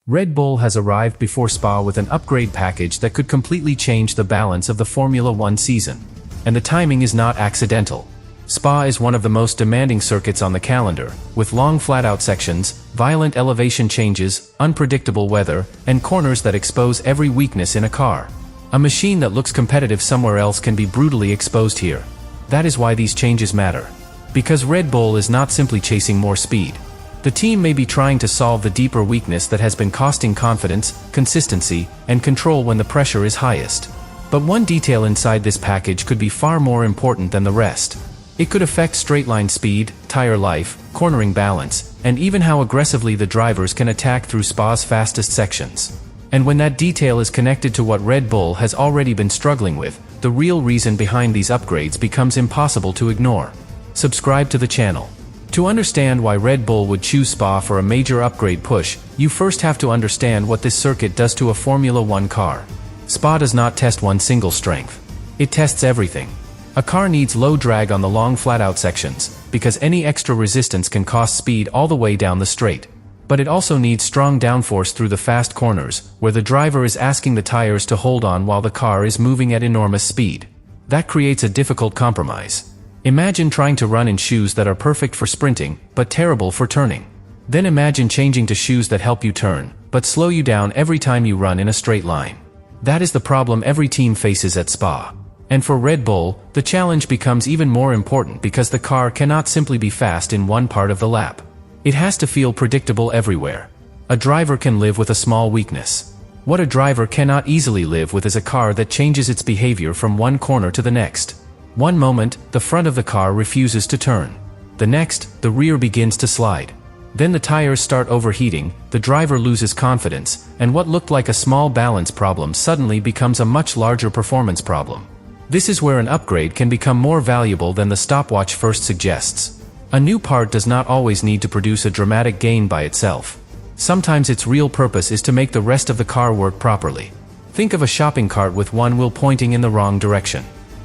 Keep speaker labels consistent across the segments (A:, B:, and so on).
A: Red Bull has arrived before Spa with an upgrade package that could completely change the balance of the Formula One season. And the timing is not accidental. Spa is one of the most demanding circuits on the calendar, with long flat-out sections, violent elevation changes, unpredictable weather, and corners that expose every weakness in a car. A machine that looks competitive somewhere else can be brutally exposed here. That is why these changes matter. Because Red Bull is not simply chasing more speed. The team may be trying to solve the deeper weakness that has been costing confidence, consistency, and control when the pressure is highest. But one detail inside this package could be far more important than the rest. It could affect straight-line speed, tire life, cornering balance, and even how aggressively the drivers can attack through Spa's fastest sections. And when that detail is connected to what Red Bull has already been struggling with, the real reason behind these upgrades becomes impossible to ignore. Subscribe to the channel. To understand why Red Bull would choose Spa for a major upgrade push, you first have to understand what this circuit does to a Formula One car. Spa does not test one single strength. It tests everything. A car needs low drag on the long flat-out sections, because any extra resistance can cost speed all the way down the straight. But it also needs strong downforce through the fast corners, where the driver is asking the tires to hold on while the car is moving at enormous speed. That creates a difficult compromise. Imagine trying to run in shoes that are perfect for sprinting, but terrible for turning. Then imagine changing to shoes that help you turn, but slow you down every time you run in a straight line. That is the problem every team faces at Spa. And for Red Bull, the challenge becomes even more important because the car cannot simply be fast in one part of the lap. It has to feel predictable everywhere. A driver can live with a small weakness. What a driver cannot easily live with is a car that changes its behavior from one corner to the next. One moment, the front of the car refuses to turn. The next, the rear begins to slide. Then the tires start overheating, the driver loses confidence, and what looked like a small balance problem suddenly becomes a much larger performance problem. This is where an upgrade can become more valuable than the stopwatch first suggests. A new part does not always need to produce a dramatic gain by itself. Sometimes its real purpose is to make the rest of the car work properly. Think of a shopping cart with one wheel pointing in the wrong direction.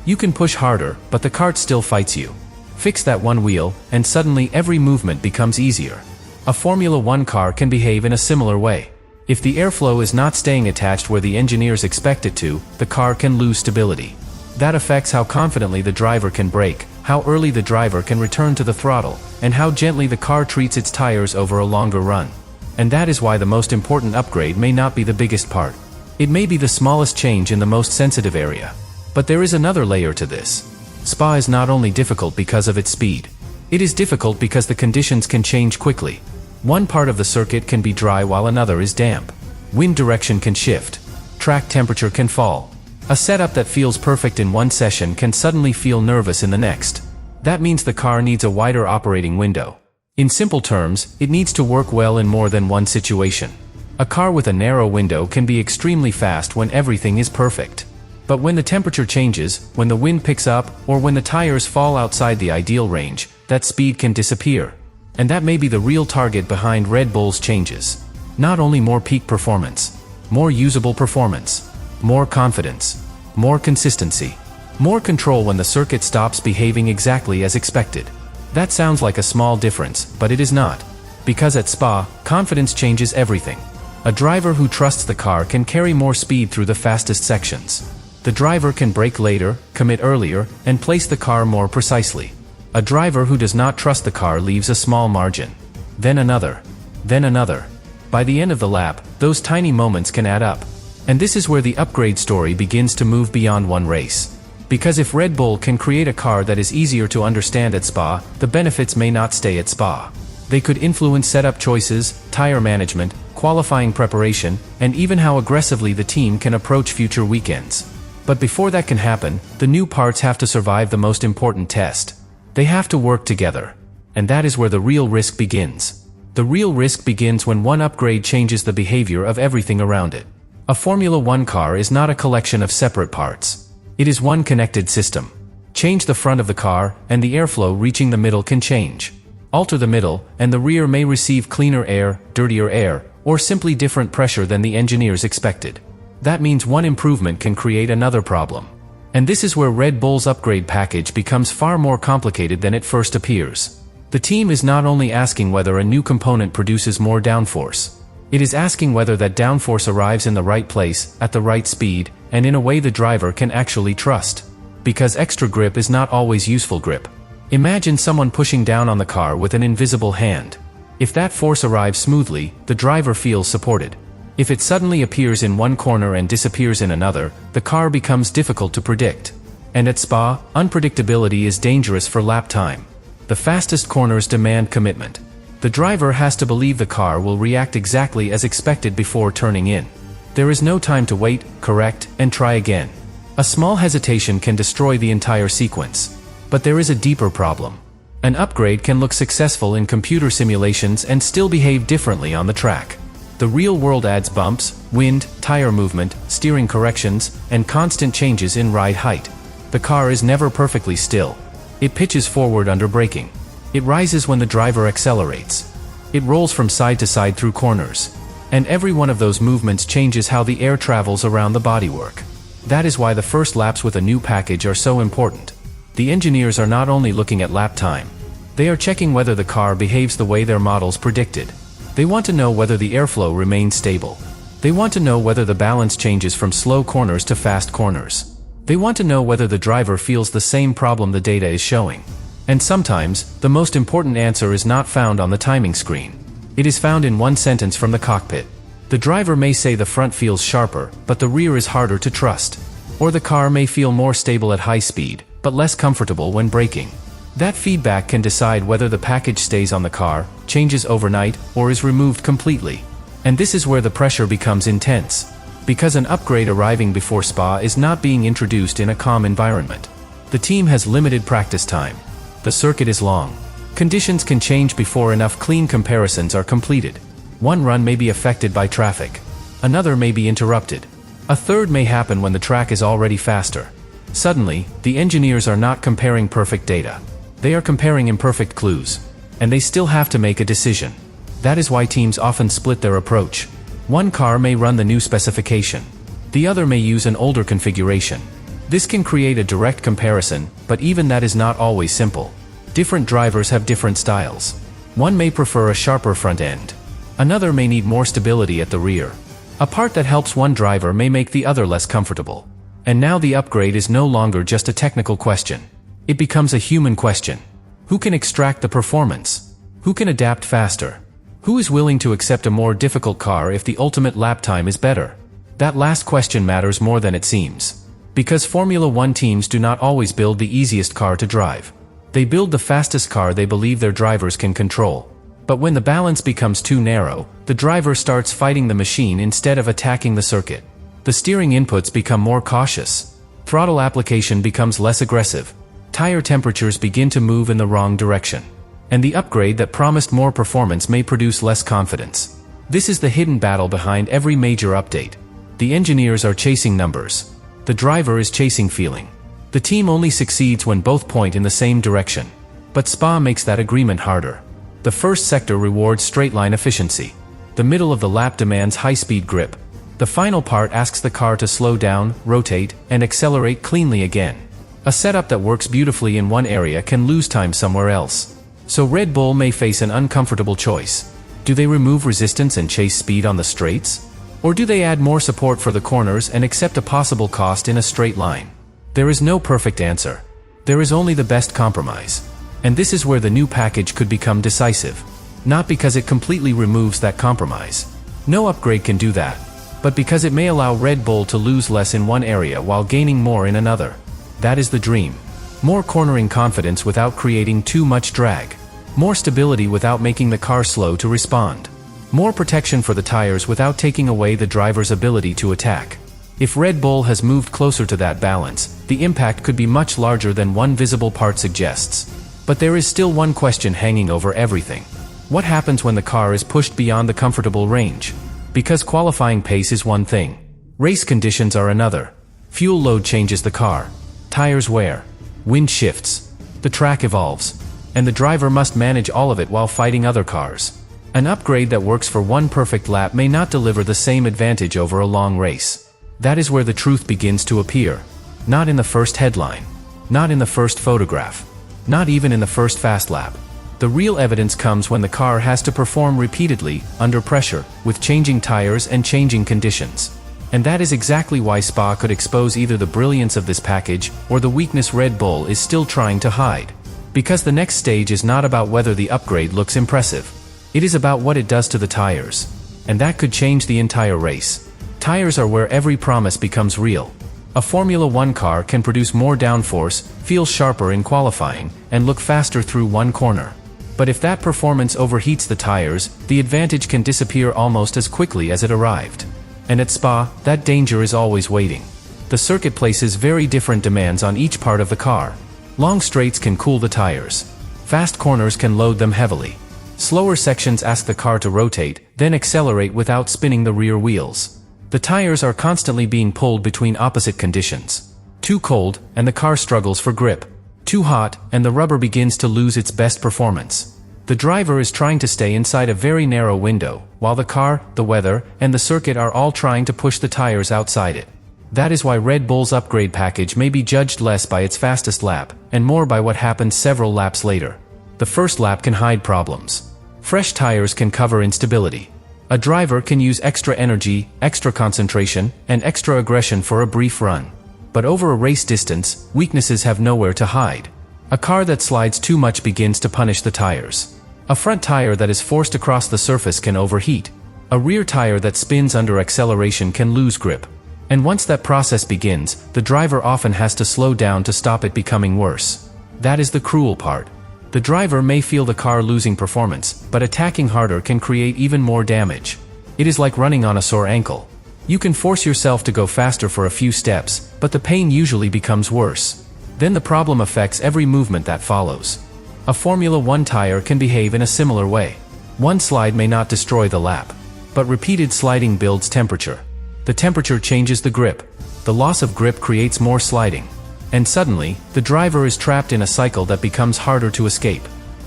A: You can push harder, but the cart still fights you. Fix that one wheel, and suddenly every movement becomes easier. A Formula One car can behave in a similar way. If the airflow is not staying attached where the engineers expect it to, the car can lose stability. That affects how confidently the driver can brake, how early the driver can return to the throttle, and how gently the car treats its tires over a longer run. And that is why the most important upgrade may not be the biggest part. It may be the smallest change in the most sensitive area. But there is another layer to this. Spa is not only difficult because of its speed. It is difficult because the conditions can change quickly. One part of the circuit can be dry while another is damp. Wind direction can shift. Track temperature can fall. A setup that feels perfect in one session can suddenly feel nervous in the next. That means the car needs a wider operating window. In simple terms, it needs to work well in more than one situation. A car with a narrow window can be extremely fast when everything is perfect. But when the temperature changes, when the wind picks up, or when the tires fall outside the ideal range, that speed can disappear. And that may be the real target behind Red Bull's changes. Not only more peak performance, more usable performance, more confidence, more consistency, more control when the circuit stops behaving exactly as expected. That sounds like a small difference, but it is not. Because at Spa, confidence changes everything. A driver who trusts the car can carry more speed through the fastest sections. The driver can brake later, commit earlier, and place the car more precisely. A driver who does not trust the car leaves a small margin. Then another. Then another. By the end of the lap, those tiny moments can add up. And this is where the upgrade story begins to move beyond one race. Because if Red Bull can create a car that is easier to understand at Spa, the benefits may not stay at Spa. They could influence setup choices, tire management, qualifying preparation, and even how aggressively the team can approach future weekends. But before that can happen, the new parts have to survive the most important test. They have to work together. And that is where the real risk begins. The real risk begins when one upgrade changes the behavior of everything around it. A Formula One car is not a collection of separate parts. It is one connected system. Change the front of the car, and the airflow reaching the middle can change. Alter the middle, and the rear may receive cleaner air, dirtier air, or simply different pressure than the engineers expected. That means one improvement can create another problem. And this is where Red Bull's upgrade package becomes far more complicated than it first appears. The team is not only asking whether a new component produces more downforce. It is asking whether that downforce arrives in the right place, at the right speed, and in a way the driver can actually trust. Because extra grip is not always useful grip. Imagine someone pushing down on the car with an invisible hand. If that force arrives smoothly, the driver feels supported. If it suddenly appears in one corner and disappears in another, the car becomes difficult to predict. And at Spa, unpredictability is dangerous for lap time. The fastest corners demand commitment. The driver has to believe the car will react exactly as expected before turning in. There is no time to wait, correct, and try again. A small hesitation can destroy the entire sequence. But there is a deeper problem. An upgrade can look successful in computer simulations and still behave differently on the track. The real world adds bumps, wind, tire movement, steering corrections, and constant changes in ride height. The car is never perfectly still. It pitches forward under braking. It rises when the driver accelerates. It rolls from side to side through corners. And every one of those movements changes how the air travels around the bodywork. That is why the first laps with a new package are so important. The engineers are not only looking at lap time. They are checking whether the car behaves the way their models predicted. They want to know whether the airflow remains stable. They want to know whether the balance changes from slow corners to fast corners. They want to know whether the driver feels the same problem the data is showing. And sometimes, the most important answer is not found on the timing screen. It is found in one sentence from the cockpit. The driver may say the front feels sharper, but the rear is harder to trust. Or the car may feel more stable at high speed, but less comfortable when braking. That feedback can decide whether the package stays on the car, changes overnight, or is removed completely. And this is where the pressure becomes intense. Because an upgrade arriving before Spa is not being introduced in a calm environment. The team has limited practice time. The circuit is long. Conditions can change before enough clean comparisons are completed. One run may be affected by traffic. Another may be interrupted. A third may happen when the track is already faster. Suddenly, the engineers are not comparing perfect data. They are comparing imperfect clues. And they still have to make a decision. That is why teams often split their approach. One car may run the new specification. The other may use an older configuration. This can create a direct comparison, but even that is not always simple. Different drivers have different styles. One may prefer a sharper front end. Another may need more stability at the rear. A part that helps one driver may make the other less comfortable. And now the upgrade is no longer just a technical question. It becomes a human question. Who can extract the performance? Who can adapt faster? Who is willing to accept a more difficult car if the ultimate lap time is better? That last question matters more than it seems. Because Formula One teams do not always build the easiest car to drive. They build the fastest car they believe their drivers can control. But when the balance becomes too narrow, the driver starts fighting the machine instead of attacking the circuit. The steering inputs become more cautious. Throttle application becomes less aggressive. Tire temperatures begin to move in the wrong direction. And the upgrade that promised more performance may produce less confidence. This is the hidden battle behind every major update. The engineers are chasing numbers. The driver is chasing feeling. The team only succeeds when both point in the same direction. But Spa makes that agreement harder. The first sector rewards straight-line efficiency. The middle of the lap demands high-speed grip. The final part asks the car to slow down, rotate, and accelerate cleanly again. A setup that works beautifully in one area can lose time somewhere else. So Red Bull may face an uncomfortable choice. Do they remove resistance and chase speed on the straights? Or do they add more support for the corners and accept a possible cost in a straight line? There is no perfect answer. There is only the best compromise. And this is where the new package could become decisive. Not because it completely removes that compromise. No upgrade can do that. But because it may allow Red Bull to lose less in one area while gaining more in another. That is the dream. More cornering confidence without creating too much drag. More stability without making the car slow to respond. More protection for the tires without taking away the driver's ability to attack. If Red Bull has moved closer to that balance, the impact could be much larger than one visible part suggests. But there is still one question hanging over everything. What happens when the car is pushed beyond the comfortable range? Because qualifying pace is one thing. Race conditions are another. Fuel load changes the car. Tires wear. Wind shifts. The track evolves. And the driver must manage all of it while fighting other cars. An upgrade that works for one perfect lap may not deliver the same advantage over a long race. That is where the truth begins to appear. Not in the first headline. Not in the first photograph. Not even in the first fast lap. The real evidence comes when the car has to perform repeatedly, under pressure, with changing tires and changing conditions. And that is exactly why Spa could expose either the brilliance of this package, or the weakness Red Bull is still trying to hide. Because the next stage is not about whether the upgrade looks impressive. It is about what it does to the tires. And that could change the entire race. Tires are where every promise becomes real. A Formula One car can produce more downforce, feel sharper in qualifying, and look faster through one corner. But if that performance overheats the tires, the advantage can disappear almost as quickly as it arrived. And at Spa, that danger is always waiting. The circuit places very different demands on each part of the car. Long straights can cool the tires. Fast corners can load them heavily. Slower sections ask the car to rotate, then accelerate without spinning the rear wheels. The tires are constantly being pulled between opposite conditions. Too cold, and the car struggles for grip. Too hot, and the rubber begins to lose its best performance. The driver is trying to stay inside a very narrow window, while the car, the weather, and the circuit are all trying to push the tires outside it. That is why Red Bull's upgrade package may be judged less by its fastest lap, and more by what happens several laps later. The first lap can hide problems. Fresh tires can cover instability. A driver can use extra energy, extra concentration, and extra aggression for a brief run. But over a race distance, weaknesses have nowhere to hide. A car that slides too much begins to punish the tires. A front tire that is forced across the surface can overheat. A rear tire that spins under acceleration can lose grip. And once that process begins, the driver often has to slow down to stop it becoming worse. That is the cruel part. The driver may feel the car losing performance, but attacking harder can create even more damage. It is like running on a sore ankle. You can force yourself to go faster for a few steps, but the pain usually becomes worse. Then the problem affects every movement that follows. A Formula One tire can behave in a similar way. One slide may not destroy the lap, but repeated sliding builds temperature. The temperature changes the grip. The loss of grip creates more sliding. And suddenly, the driver is trapped in a cycle that becomes harder to escape.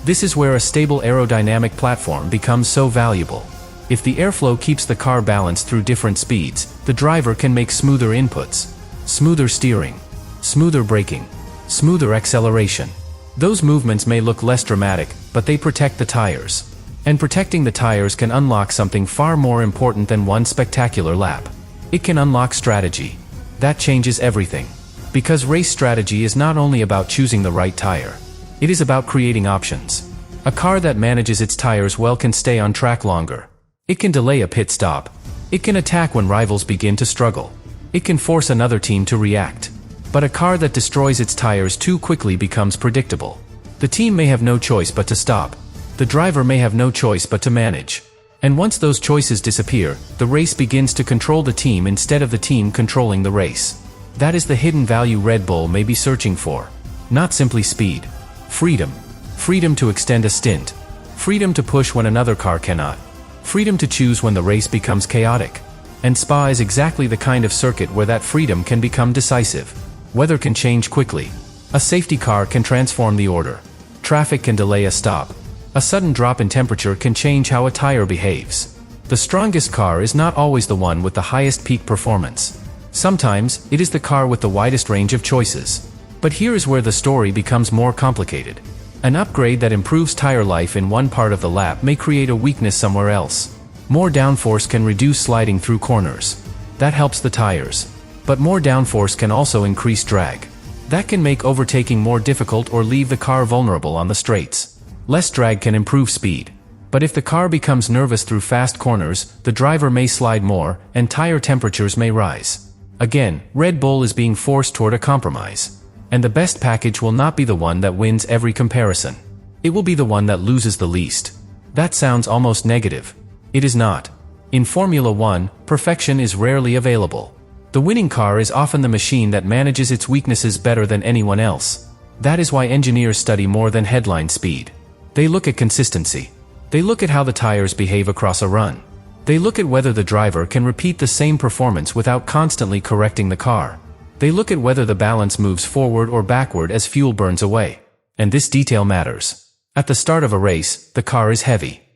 A: This is where a stable aerodynamic platform becomes so valuable. If the airflow keeps the car balanced through different speeds, the driver can make smoother inputs. Smoother steering. Smoother braking. Smoother acceleration. Those movements may look less dramatic, but they protect the tires. And protecting the tires can unlock something far more important than one spectacular lap. It can unlock strategy. That changes everything. Because race strategy is not only about choosing the right tire. It is about creating options. A car that manages its tires well can stay on track longer. It can delay a pit stop. It can attack when rivals begin to struggle. It can force another team to react. But a car that destroys its tires too quickly becomes predictable. The team may have no choice but to stop. The driver may have no choice but to manage. And once those choices disappear, the race begins to control the team instead of the team controlling the race. That is the hidden value Red Bull may be searching for. Not simply speed. Freedom. Freedom to extend a stint. Freedom to push when another car cannot. Freedom to choose when the race becomes chaotic. And Spa is exactly the kind of circuit where that freedom can become decisive. Weather can change quickly. A safety car can transform the order. Traffic can delay a stop. A sudden drop in temperature can change how a tire behaves. The strongest car is not always the one with the highest peak performance. Sometimes, it is the car with the widest range of choices. But here is where the story becomes more complicated. An upgrade that improves tire life in one part of the lap may create a weakness somewhere else. More downforce can reduce sliding through corners. That helps the tires. But more downforce can also increase drag. That can make overtaking more difficult or leave the car vulnerable on the straights. Less drag can improve speed. But if the car becomes nervous through fast corners, the driver may slide more, and tire temperatures may rise. Again, Red Bull is being forced toward a compromise. And the best package will not be the one that wins every comparison. It will be the one that loses the least. That sounds almost negative. It is not. In Formula One, perfection is rarely available. The winning car is often the machine that manages its weaknesses better than anyone else. That is why engineers study more than headline speed. They look at consistency. They look at how the tires behave across a run. They look at whether the driver can repeat the same performance without constantly correcting the car. They look at whether the balance moves forward or backward as fuel burns away. And this detail matters. At the start of a race, the car is heavy.